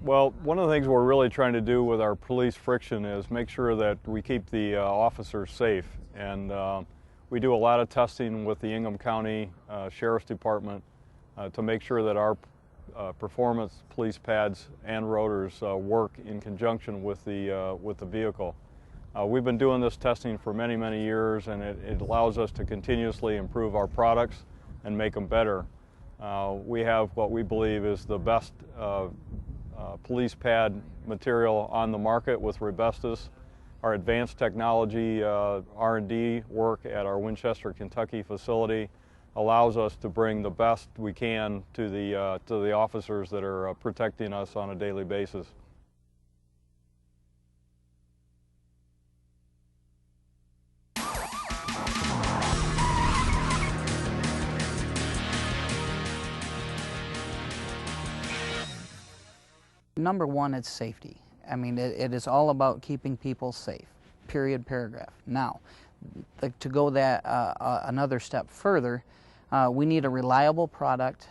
Well, one of the things we're really trying to do with our police friction is make sure that we keep the officers safe. And we do a lot of testing with the Ingham County Sheriff's Department to make sure that our performance police pads and rotors work in conjunction with the vehicle. We've been doing this testing for many, many years, and it allows us to continuously improve our products and make them better. We have what we believe is the best police pad material on the market with Raybestos. Our advanced technology R&D work at our Winchester, Kentucky facility allows us to bring the best we can to the officers that are protecting us on a daily basis. Number one, it's safety. I mean, it is all about keeping people safe, period, paragraph. Now, to go that another step further, we need a reliable product,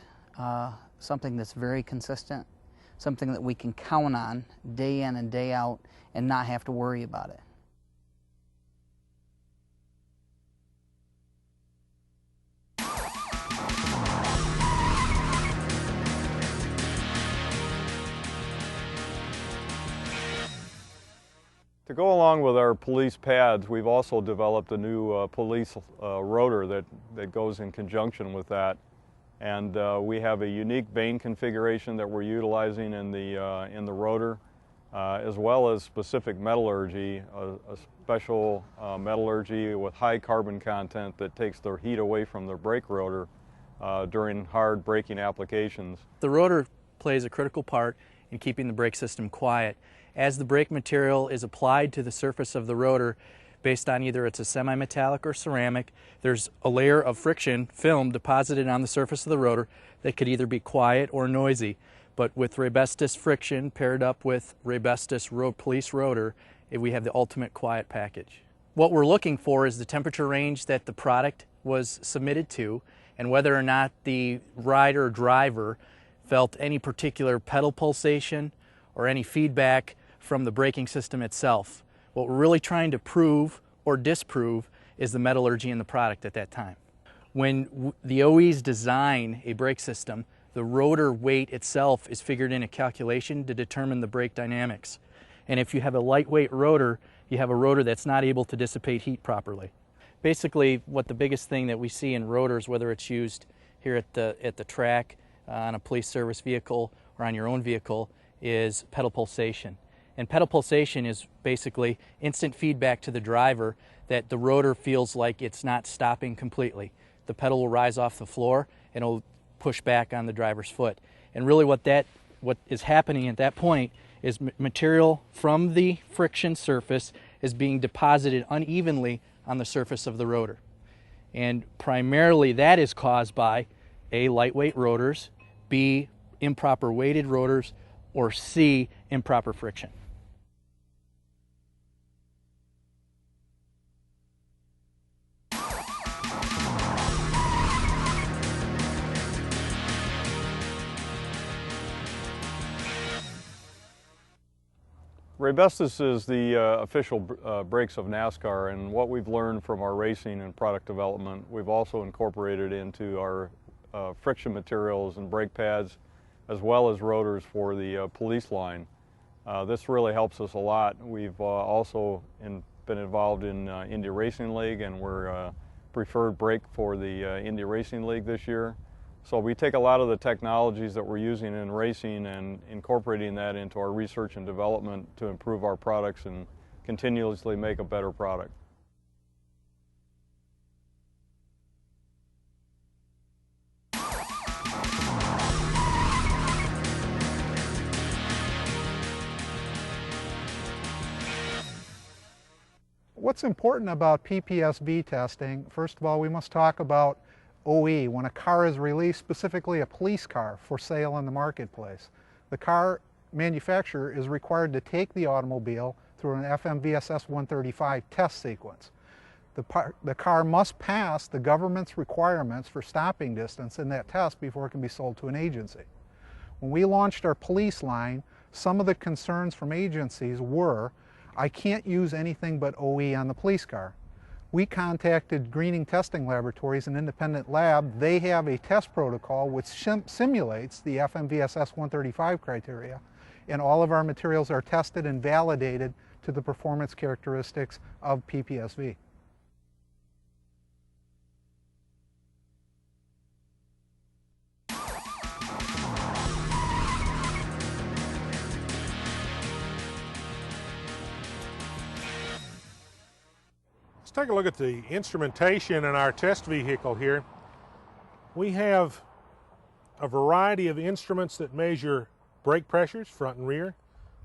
something that's very consistent, something that we can count on day in and day out and not have to worry about it. To go along with our police pads, we've also developed a new police rotor that goes in conjunction with that. And we have a unique vane configuration that we're utilizing in the rotor, as well as specific metallurgy, a special metallurgy with high carbon content that takes the heat away from the brake rotor during hard braking applications. The rotor plays a critical part in keeping the brake system quiet. As the brake material is applied to the surface of the rotor, based on either it's a semi-metallic or ceramic, there's a layer of friction film deposited on the surface of the rotor that could either be quiet or noisy. But with Raybestos friction paired up with Raybestos police rotor, we have the ultimate quiet package. What we're looking for is the temperature range that the product was submitted to, and whether or not the rider or driver felt any particular pedal pulsation or any feedback from the braking system itself. What we're really trying to prove or disprove is the metallurgy in the product at that time. When the OEs design a brake system, the rotor weight itself is figured in a calculation to determine the brake dynamics. And if you have a lightweight rotor, you have a rotor that's not able to dissipate heat properly. Basically, what the biggest thing that we see in rotors, whether it's used here at the track, on a police service vehicle, or on your own vehicle, is pedal pulsation. And pedal pulsation is basically instant feedback to the driver that the rotor feels like it's not stopping completely. The pedal will rise off the floor and it'll push back on the driver's foot. And really what is happening at that point is material from the friction surface is being deposited unevenly on the surface of the rotor. And primarily that is caused by A, lightweight rotors, B, improper weighted rotors, or C, improper friction. Raybestos is the official brakes of NASCAR, and what we've learned from our racing and product development, we've also incorporated into our friction materials and brake pads, as well as rotors for the police line. This really helps us a lot. We've also been involved in Indy Racing League, and we're preferred brake for the Indy Racing League this year. So we take a lot of the technologies that we're using in racing and incorporating that into our research and development to improve our products and continuously make a better product. What's important about PPSV testing, first of all, we must talk about OE. When a car is released, specifically a police car for sale in the marketplace, the car manufacturer is required to take the automobile through an FMVSS 135 test sequence. The car must pass the government's requirements for stopping distance in that test before it can be sold to an agency. When we launched our police line, some of the concerns from agencies were, I can't use anything but OE on the police car. We contacted Greening Testing Laboratories, an independent lab. They have a test protocol which simulates the FMVSS 135 criteria, and all of our materials are tested and validated to the performance characteristics of PPSV. Let's take a look at the instrumentation in our test vehicle here. We have a variety of instruments that measure brake pressures, front and rear,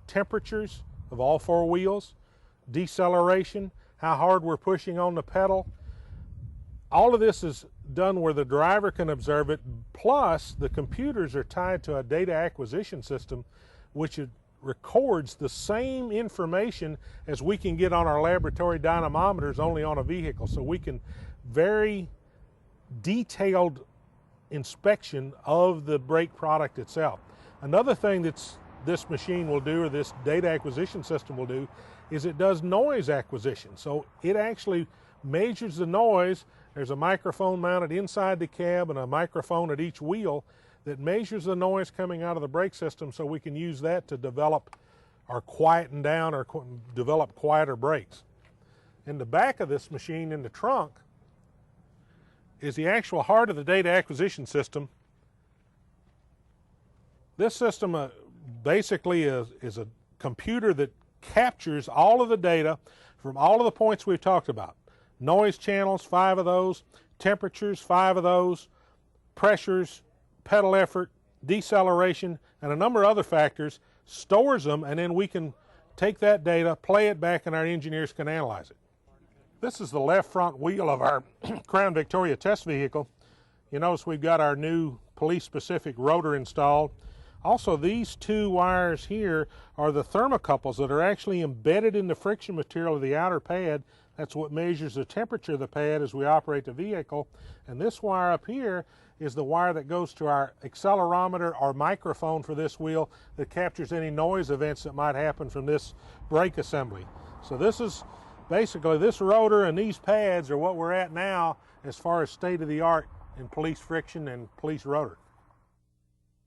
temperatures of all four wheels, deceleration, how hard we're pushing on the pedal. All of this is done where the driver can observe it, plus the computers are tied to a data acquisition system which records the same information as we can get on our laboratory dynamometers only on a vehicle. So we can very detailed inspection of the brake product itself. Another thing that this machine will do, or this data acquisition system will do, is it does noise acquisition. So it actually measures the noise. There's a microphone mounted inside the cab and a microphone at each wheel that measures the noise coming out of the brake system, so we can use that to develop or quieten down or develop quieter brakes. In the back of this machine, in the trunk, is the actual heart of the data acquisition system. This system basically is a computer that captures all of the data from all of the points we've talked about. Noise channels, 5 of those, temperatures, 5 of those, pressures, pedal effort, deceleration, and a number of other factors, stores them, and then we can take that data, play it back, and our engineers can analyze it. This is the left front wheel of our Crown Victoria test vehicle. You notice we've got our new police-specific rotor installed. Also, these 2 wires here are the thermocouples that are actually embedded in the friction material of the outer pad. That's what measures the temperature of the pad as we operate the vehicle. And this wire up here is the wire that goes to our accelerometer or microphone for this wheel that captures any noise events that might happen from this brake assembly. So this is basically, this rotor and these pads are what we're at now as far as state of the art in police friction and police rotor.